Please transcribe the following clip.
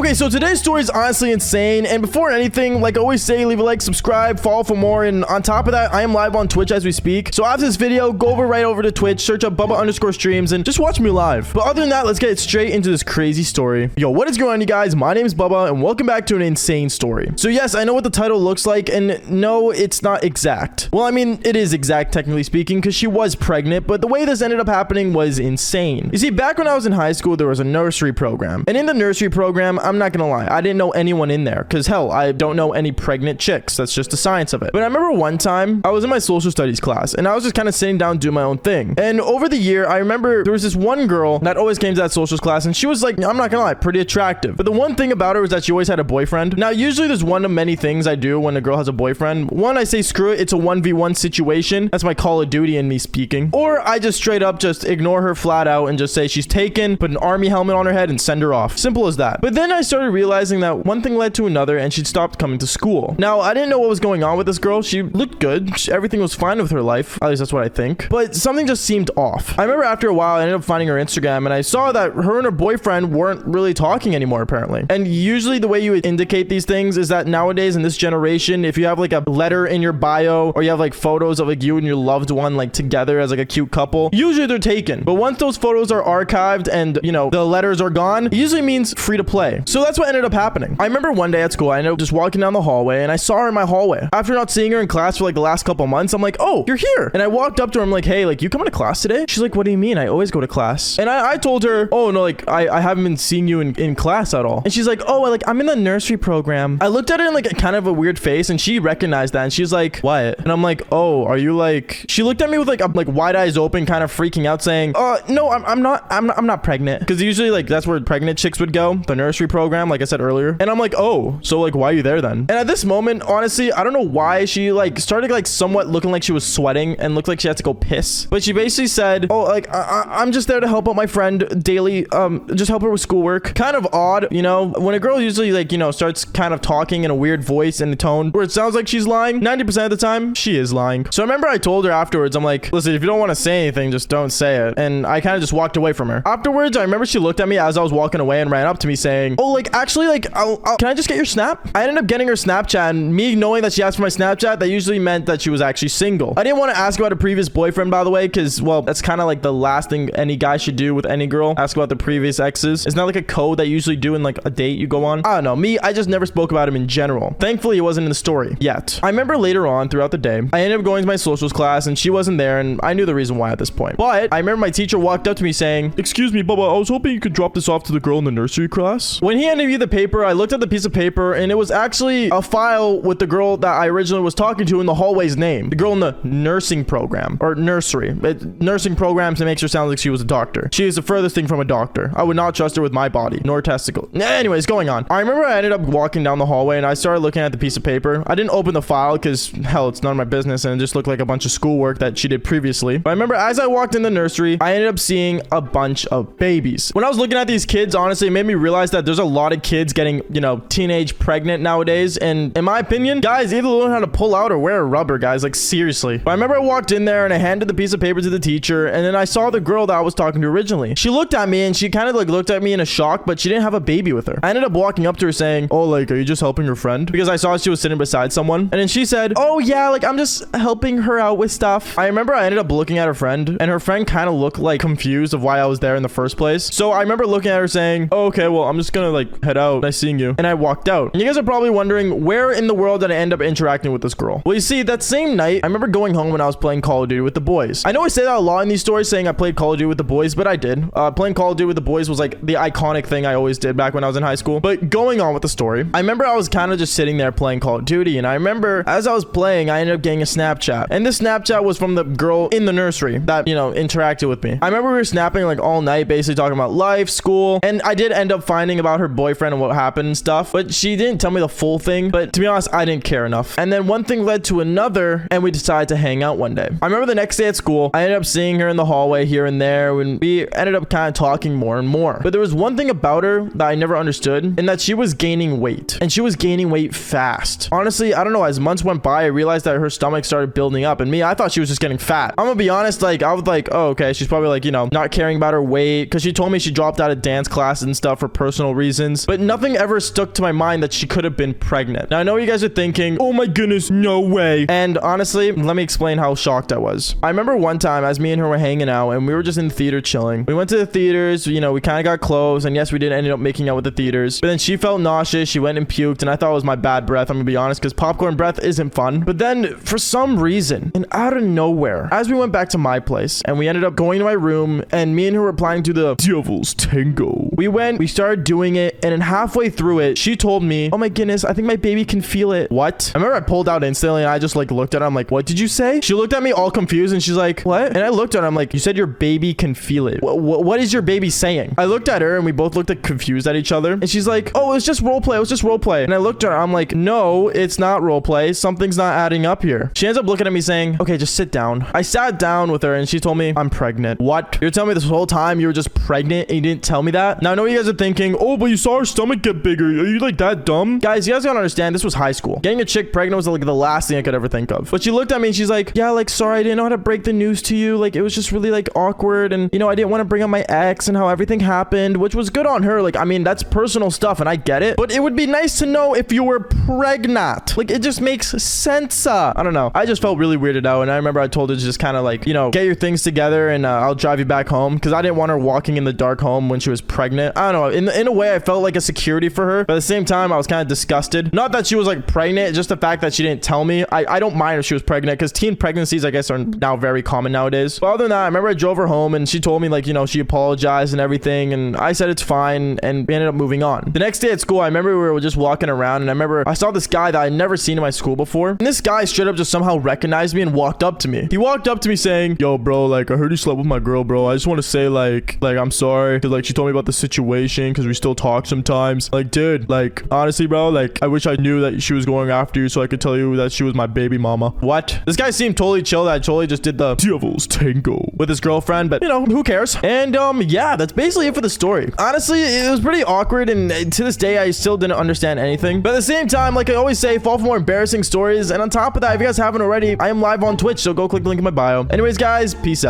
Okay, so today's story is honestly insane, and before anything, like I always say, leave a like, subscribe, follow for more, and on top of that, I am live on Twitch as we speak. So after this video, go right over to Twitch, search up Bubba_streams, and just watch me live. But other than that, let's get straight into this crazy story. Yo, what is going on, you guys? My name is Bubba, and welcome back to an insane story. So yes, I know what the title looks like, and no, it's not exact. Well, I mean, it is exact, technically speaking, because she was pregnant, but the way this ended up happening was insane. You see, back when I was in high school, there was a nursery program, and in the nursery program, I'm not gonna lie, I didn't know anyone in there, because hell, I don't know any pregnant chicks. That's just the science of it. But I remember one time, I was in my social studies class, and I was just kind of sitting down doing my own thing. And over the year, I remember there was this one girl that always came to that socials class, and she was like, I'm not gonna lie, pretty attractive. But the one thing about her was that she always had a boyfriend. Now, usually there's one of many things I do when a girl has a boyfriend. One, I say, screw it, it's a 1v1 situation. That's my Call of Duty and me speaking. Or I just straight up just ignore her flat out and just say she's taken, put an army helmet on her head, and send her off. Simple as that. But then I started realizing that one thing led to another, and she'd stopped coming to school. Now, I didn't know what was going on with this girl. She looked good. Everything was fine with her life. At least that's what I think. But something just seemed off. I remember after a while, I ended up finding her Instagram, and I saw that her and her boyfriend weren't really talking anymore, apparently. And usually the way you would indicate these things is that nowadays in this generation, if you have like a letter in your bio, or you have like photos of like you and your loved one like together as like a cute couple, usually they're taken. But once those photos are archived and, you know, the letters are gone, it usually means free to play. So that's what ended up happening. I remember one day at school, I ended up just walking down the hallway, and I saw her in my hallway. After not seeing her in class for like the last couple months, I'm like, oh, you're here. And I walked up to her, I'm like, hey, like, you coming to class today? She's like, what do you mean? I always go to class. And I told her, oh, no, like, I haven't been seeing you in class at all. And she's like, oh, like, I'm in the nursery program. I looked at her in like a kind of a weird face, and she recognized that, and she's like, what? And I'm like, oh, are you like... She looked at me with like wide eyes open, kind of freaking out, saying, no, I'm not pregnant. Because usually like that's where pregnant chicks would go, the nursery program, like I said earlier. And I'm like, oh, so like, why are you there then? And at this moment, honestly, I don't know why she like started like somewhat looking like she was sweating and looked like she had to go piss. But she basically said, oh, like, I'm just there to help out my friend daily, just help her with schoolwork. Kind of odd, you know, when a girl usually like, you know, starts kind of talking in a weird voice and a tone where it sounds like she's lying, 90% of the time, she is lying. So I remember I told her afterwards, I'm like, listen, if you don't want to say anything, just don't say it. And I kind of just walked away from her. Afterwards, I remember she looked at me as I was walking away and ran up to me saying, oh, like, actually, like, can I just get your snap? I ended up getting her Snapchat, and me knowing that she asked for my Snapchat, that usually meant that she was actually single. I didn't want to ask about a previous boyfriend, by the way, because, well, that's kind of like the last thing any guy should do with any girl. Ask about the previous exes. It's not like a code that you usually do in like a date you go on. I don't know. Me, I just never spoke about him in general. Thankfully, it wasn't in the story yet. I remember later on throughout the day, I ended up going to my socials class, and she wasn't there, and I knew the reason why at this point. But I remember my teacher walked up to me saying, excuse me, Bubba, I was hoping you could drop this off to the girl in the nursery class. When he handed me the paper, I looked at the piece of paper, and it was actually a file with the girl that I originally was talking to in the hallway's name. The girl in the nursing program, or nursery. Nursing programs, it makes her sound like she was a doctor. She is the furthest thing from a doctor. I would not trust her with my body, nor testicle. Anyways, going on. I remember I ended up walking down the hallway, and I started looking at the piece of paper. I didn't open the file because, hell, it's none of my business, and it just looked like a bunch of schoolwork that she did previously. But I remember as I walked in the nursery, I ended up seeing a bunch of babies. When I was looking at these kids, honestly, it made me realize that there's a lot of kids getting, you know, teenage pregnant nowadays. And in my opinion, guys either learn how to pull out or wear a rubber, guys. Like, seriously. But I remember I walked in there and I handed the piece of paper to the teacher, and then I saw the girl that I was talking to originally. She looked at me and she kind of like looked at me in a shock, but she didn't have a baby with her. I ended up walking up to her saying, oh, like, are you just helping your friend? Because I saw she was sitting beside someone. And then she said, oh yeah, like, I'm just helping her out with stuff. I remember I ended up looking at her friend, and her friend kind of looked like confused of why I was there in the first place. So I remember looking at her saying, oh, okay, well, I'm just gonna like head out. Nice seeing you. And I walked out. And you guys are probably wondering, where in the world did I end up interacting with this girl? Well, you see, that same night, I remember going home when I was playing Call of Duty with the boys. I know I say that a lot in these stories, saying I played Call of Duty with the boys, but I did. Playing Call of Duty with the boys was like the iconic thing I always did back when I was in high school. But going on with the story, I remember I was kind of just sitting there playing Call of Duty, and I remember as I was playing, I ended up getting a Snapchat. And this Snapchat was from the girl in the nursery that, you know, interacted with me. I remember we were snapping like all night, basically talking about life, school, and I did end up finding about her boyfriend and what happened and stuff, but she didn't tell me the full thing. But to be honest, I didn't care enough. And then one thing led to another, and we decided to hang out one day. I remember the next day at school, I ended up seeing her in the hallway here and there, and we ended up kind of talking more and more. But there was one thing about her that I never understood, and that she was gaining weight, and she was gaining weight fast. Honestly, I don't know, as months went by, I realized that her stomach started building up, and me, I thought she was just getting fat. I'm gonna be honest, like, I was like, oh, okay, she's probably like, you know, not caring about her weight, because she told me she dropped out of dance classes and stuff for personal reasons. reasons, but nothing ever stuck to my mind that she could have been pregnant. Now, I know you guys are thinking, oh my goodness, no way. And honestly, let me explain how shocked I was. I remember one time as me and her were hanging out and we were just in the theater chilling. We went to the theaters, you know, we kind of got close, and yes, we did end up making out with the theaters, but then she felt nauseous. She went and puked, and I thought it was my bad breath. I'm gonna be honest, because popcorn breath isn't fun. But then for some reason, and out of nowhere, as we went back to my place and we ended up going to my room, and me and her were planning to do the Devil's Tango. We started doing it, and then halfway through it, she told me, oh my goodness, I think my baby can feel it. What? I remember I pulled out instantly, and I just like looked at her. I'm like, what did you say? She looked at me all confused, and she's like, what? And I looked at her. I'm like, you said your baby can feel it. What is your baby saying? I looked at her, and we both looked like confused at each other, and she's like, oh, it was just role play. It was just role play. And I looked at her. I'm like, no, it's not role play. Something's not adding up here. She ends up looking at me saying, okay, just sit down. I sat down with her, and she told me, I'm pregnant. What? You're telling me this whole time you were just pregnant and you didn't tell me that? Now, I know you guys are thinking, oh, but you saw her stomach get bigger. Are you like that dumb? Guys, you guys gotta understand, this was high school. Getting a chick pregnant was like the last thing I could ever think of. But she looked at me and she's like, yeah, like, sorry, I didn't know how to break the news to you. Like, it was just really like awkward. And, you know, I didn't want to bring up my ex and how everything happened, which was good on her. Like, I mean, that's personal stuff and I get it. But it would be nice to know if you were pregnant. Like, it just makes sense. I don't know. I just felt really weirded out. And I remember I told her to just kind of like, you know, get your things together and I'll drive you back home. Because I didn't want her walking in the dark home when she was pregnant. I don't know. In a way, I felt like a security for her. But at the same time, I was kind of disgusted. Not that she was like pregnant, just the fact that she didn't tell me. I don't mind if she was pregnant because teen pregnancies, I guess, are now very common nowadays. But other than that, I remember I drove her home and she told me like, you know, she apologized and everything. And I said it's fine. And we ended up moving on. The next day at school, I remember we were just walking around and I remember I saw this guy that I'd never seen in my school before. And this guy straight up just somehow recognized me and walked up to me. He walked up to me saying, yo, bro, like, I heard you slept with my girl, bro. I just want to say like I'm sorry. Cause like she told me about the situation because we still talk sometimes. Like, dude, like, honestly, bro, like, I wish I knew that she was going after you so I could tell you that she was my baby mama. What? This guy seemed totally chill that I totally just did the Devil's Tango with his girlfriend, but you know, who cares? And yeah, that's basically it for the story. Honestly, it was pretty awkward and to this day, I still didn't understand anything. But at the same time, like I always say, fall for more embarrassing stories. And on top of that, if you guys haven't already, I am live on Twitch, so go click the link in my bio. Anyways, guys, peace out.